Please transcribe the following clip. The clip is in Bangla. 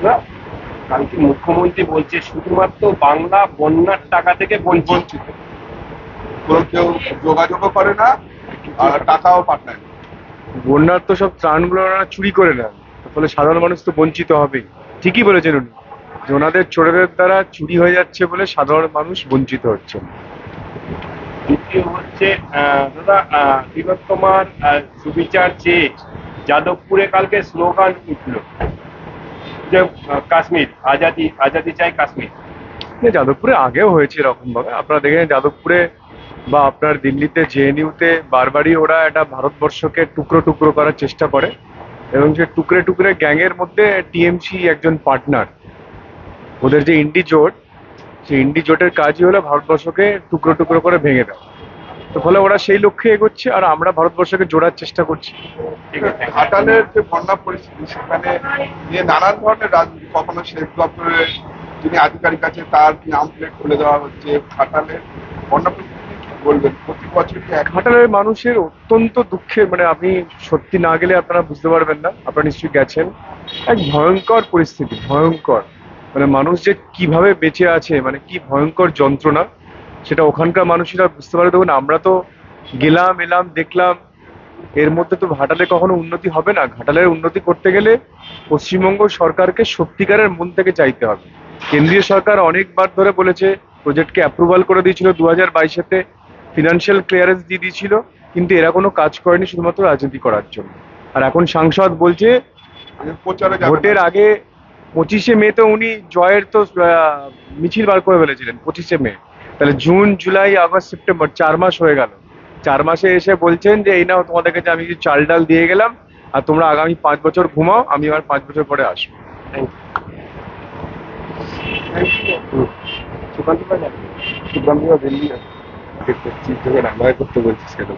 না, কালকে মুখ্যমন্ত্রী বলছে শুধুমাত্র বাংলা বন্যার টাকা থেকে বঞ্চিত। কোনো কেউ যোগাযোগও করে না আর টাকাও পাঠায় না। বন্যার তো সব ত্রাণগুলো ওনারা চুরি করে নেন, ফলে সাধারণ মানুষ তো বঞ্চিত হবেই। ঠিকই বলেছেন উনি, যে ওনাদের চোরেদের দ্বারা চুরি হয়ে যাচ্ছে বলে সাধারণ মানুষ বঞ্চিত হচ্ছে। দ্বিতীয় হচ্ছে দাদা, তিলোত্তমার সুবিচার চেয়ে যাদবপুরে কালকে স্লোগান উঠল যে কাশ্মীর আজাদি, আজাদি চাই কাশ্মীর। যাদবপুরে আগেও হয়েছে এরকম ভাবে, আপনারা দেখেন যাদবপুরে বা আপনার দিল্লিতে জেএনইউতে বারবারই ওরা একটা ভারতবর্ষকে টুকরো টুকরো করার চেষ্টা করে, এবং সে টুকরে টুকরে গ্যাংয়ের মধ্যে টিএমসি একজন পার্টনার। ওদের যে ইন্ডি জোট, সেই ইন্ডি জোটের কাজই হলো ভারতবর্ষকে টুকরো টুকরো করে ভেঙে দেওয়া। তো ফলে ওরা সেই লক্ষ্যে এগোচ্ছে, আর আমরা ভারতবর্ষকে জোড়ার চেষ্টা করছি। ঠিক আছে। ঘাটালের যে বন্যা পরিস্থিতি সেখানে নিয়ে নানান ধরনের রাজনীতি, কখনো সেচ দপ্তরের যিনি আধিকারিক আছে তার নাম প্লেট খুলে দেওয়া হচ্ছে। ঘাটালের বন্যা পরিস্থিতি কি বলবেন? প্রতি বছরই ঘাটালের মানুষের অত্যন্ত দুঃখের, মানে আপনি সত্যি না গেলে আপনারা বুঝতে পারবেন না, আপনারা নিশ্চয়ই গেছেন। এক ভয়ঙ্কর পরিস্থিতি, ভয়ঙ্কর। মানে মানুষ যে কিভাবে বেঁচে আছে, মানে কি ভয়ঙ্কর যন্ত্রণা, সেটা ওখানকার মানুষেরা বুঝতে পারে। দেখুন, আমরা তো গেলাম এলাম দেখলাম, এর মধ্যে তো ঘাটালে কখনো উন্নতি হবে না। ঘাটালের উন্নতি করতে গেলে পশ্চিমবঙ্গ সরকারকে সত্যিকারের মন থেকে চাইতে হবে। কেন্দ্রীয় সরকার অনেকবার ধরে বলেছে, প্রজেক্টকে অ্যাপ্রুভাল করে দিয়েছিল 2022-তে, ফিনান্সিয়াল ক্লিয়ারেন্স দিয়ে দিয়েছিল, কিন্তু এরা কোনো কাজ করেনি শুধুমাত্র রাজনীতি করার জন্য। আর এখন সাংসদ বলছে প্রচারে যাবে ভোটের না। আগে 25শে মে তো উনি জয়ের তো মিছিল বার করে ফেলেছিলেন 25শে মে। তাহলে জুন জুলাই আগস্ট সেপ্টেম্বর 4 মাস হয়ে গেল। 4 মাসে এসে বলছেন যে এই নাও তোমাদের কাছে আমি কিছু চাল ডাল দিয়ে গেলাম, আর তোমরা আগামী 5 বছর ঘুমাও, আমি আবার 5 বছর পরে আসবো। সুকান্ত পাই না, সুকান্ত দিল্লি করছি, তোকে রান্না করতে বলছিস কেন?